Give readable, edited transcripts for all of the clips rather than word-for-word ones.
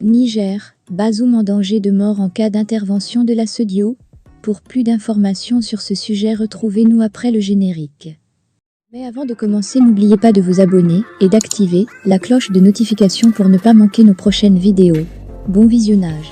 Niger, Bazoum en danger de mort en cas d'intervention de la SEDIO. Pour plus d'informations sur ce sujet, retrouvez-nous après le générique. Mais avant de commencer, n'oubliez pas de vous abonner et d'activer la cloche de notification pour ne pas manquer nos prochaines vidéos. Bon visionnage.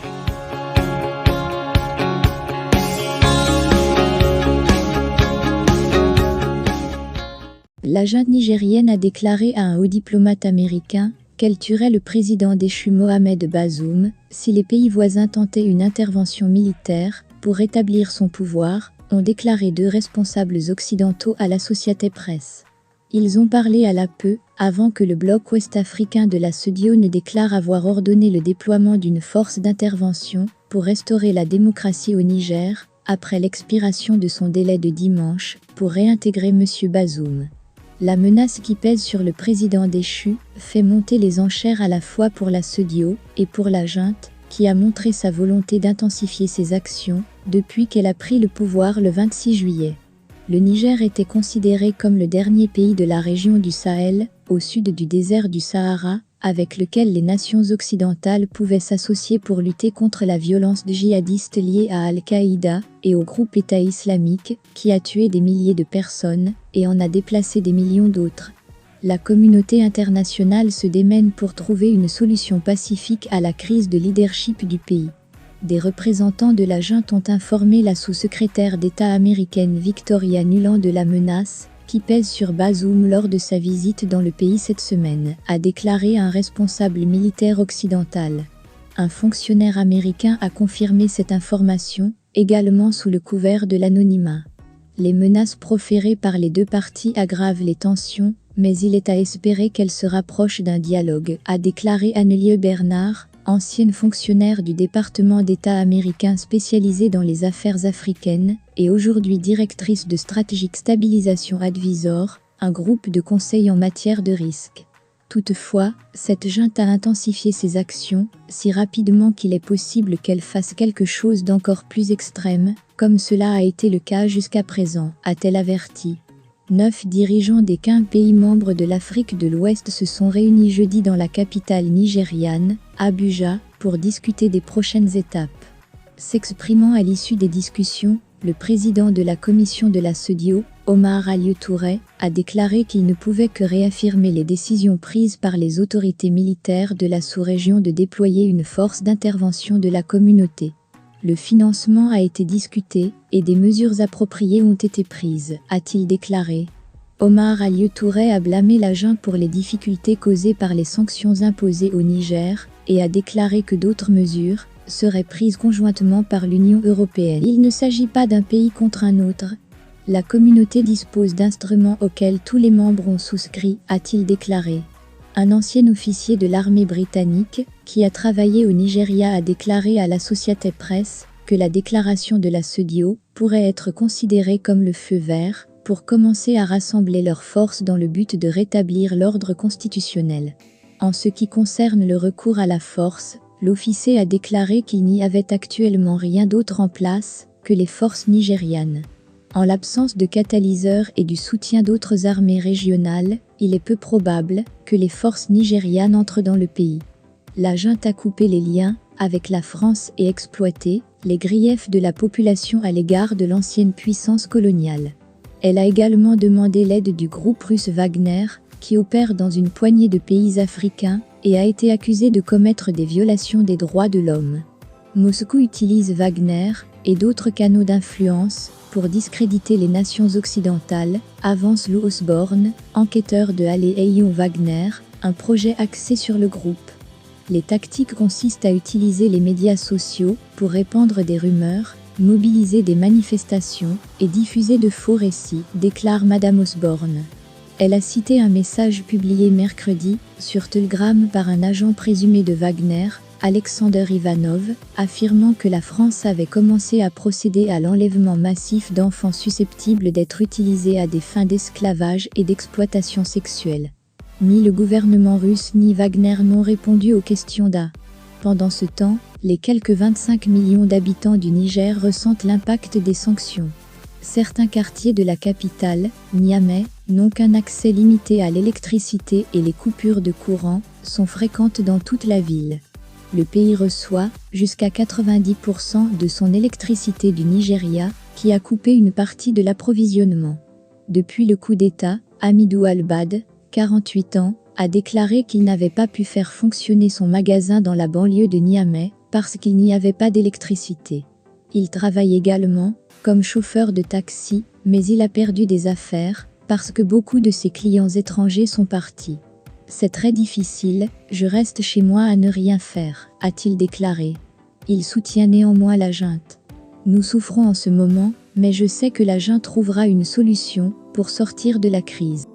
La junte nigérienne a déclaré à un haut diplomate américain qu'elle tuerait le président déchu Mohamed Bazoum si les pays voisins tentaient une intervention militaire pour rétablir son pouvoir, ont déclaré deux responsables occidentaux à l'Associated Press. Ils ont parlé à la peu avant que le bloc ouest-africain de la SEDIO ne déclare avoir ordonné le déploiement d'une force d'intervention pour restaurer la démocratie au Niger après l'expiration de son délai de dimanche pour réintégrer M. Bazoum. La menace qui pèse sur le président déchu fait monter les enchères à la fois pour la SEDIO et pour la junte, qui a montré sa volonté d'intensifier ses actions depuis qu'elle a pris le pouvoir le 26 juillet. Le Niger était considéré comme le dernier pays de la région du Sahel, au sud du désert du Sahara, avec lequel les nations occidentales pouvaient s'associer pour lutter contre la violence djihadiste liée à Al-Qaïda et au groupe État islamique, qui a tué des milliers de personnes et en a déplacé des millions d'autres. La communauté internationale se démène pour trouver une solution pacifique à la crise de leadership du pays. Des représentants de la junte ont informé la sous-secrétaire d'État américaine Victoria Nuland de la menace qui pèse sur Bazoum lors de sa visite dans le pays cette semaine, a déclaré un responsable militaire occidental. Un fonctionnaire américain a confirmé cette information, également sous le couvert de l'anonymat. Les menaces proférées par les deux parties aggravent les tensions, mais il est à espérer qu'elles se rapprochent d'un dialogue, a déclaré Annelie Bernard, ancienne fonctionnaire du département d'État américain spécialisée dans les affaires africaines, et aujourd'hui directrice de Strategic Stabilization Advisor, un groupe de conseil en matière de risque. Toutefois, cette junte a intensifié ses actions, si rapidement qu'il est possible qu'elle fasse quelque chose d'encore plus extrême, comme cela a été le cas jusqu'à présent, a-t-elle averti. 9 dirigeants des 15 pays membres de l'Afrique de l'Ouest se sont réunis jeudi dans la capitale nigériane, Abuja, pour discuter des prochaines étapes. S'exprimant à l'issue des discussions, le président de la commission de la SEDIO, Omar Alieu Touré, a déclaré qu'il ne pouvait que réaffirmer les décisions prises par les autorités militaires de la sous-région de déployer une force d'intervention de la communauté. Le financement a été discuté et des mesures appropriées ont été prises, a-t-il déclaré. Omar Alieu Touré a blâmé la junte pour les difficultés causées par les sanctions imposées au Niger et a déclaré que d'autres mesures seraient prises conjointement par l'Union européenne. Il ne s'agit pas d'un pays contre un autre. La communauté dispose d'instruments auxquels tous les membres ont souscrit, a-t-il déclaré. Un ancien officier de l'armée britannique, qui a travaillé au Nigeria, a déclaré à l'Associated Press que la déclaration de la SEDIO pourrait être considérée comme le feu vert pour commencer à rassembler leurs forces dans le but de rétablir l'ordre constitutionnel. En ce qui concerne le recours à la force, l'officier a déclaré qu'il n'y avait actuellement rien d'autre en place que les forces nigérianes. En l'absence de catalyseurs et du soutien d'autres armées régionales, il est peu probable que les forces nigérianes entrent dans le pays. La junte a coupé les liens avec la France et exploité les griefs de la population à l'égard de l'ancienne puissance coloniale. Elle a également demandé l'aide du groupe russe Wagner, qui opère dans une poignée de pays africains, et a été accusée de commettre des violations des droits de l'homme. Moscou utilise Wagner et d'autres canaux d'influence pour discréditer les nations occidentales, avance Lou Osborne, enquêteur de Halle Ayon Wagner, un projet axé sur le groupe. Les tactiques consistent à utiliser les médias sociaux pour répandre des rumeurs, mobiliser des manifestations et diffuser de faux récits, déclare Madame Osborne. Elle a cité un message publié mercredi sur Telegram par un agent présumé de Wagner, Alexander Ivanov, affirmant que la France avait commencé à procéder à l'enlèvement massif d'enfants susceptibles d'être utilisés à des fins d'esclavage et d'exploitation sexuelle. Ni le gouvernement russe ni Wagner n'ont répondu aux questions d'A. Pendant ce temps, les quelques 25 millions d'habitants du Niger ressentent l'impact des sanctions. Certains quartiers de la capitale, Niamey, n'ont qu'un accès limité à l'électricité et les coupures de courant sont fréquentes dans toute la ville. Le pays reçoit jusqu'à 90% de son électricité du Nigeria, qui a coupé une partie de l'approvisionnement. Depuis le coup d'État, Hamidou Al-Bad, 48 ans, a déclaré qu'il n'avait pas pu faire fonctionner son magasin dans la banlieue de Niamey parce qu'il n'y avait pas d'électricité. Il travaille également comme chauffeur de taxi, mais il a perdu des affaires parce que beaucoup de ses clients étrangers sont partis. C'est très difficile, je reste chez moi à ne rien faire, a-t-il déclaré. Il soutient néanmoins la junte. Nous souffrons en ce moment, mais je sais que la junte trouvera une solution pour sortir de la crise.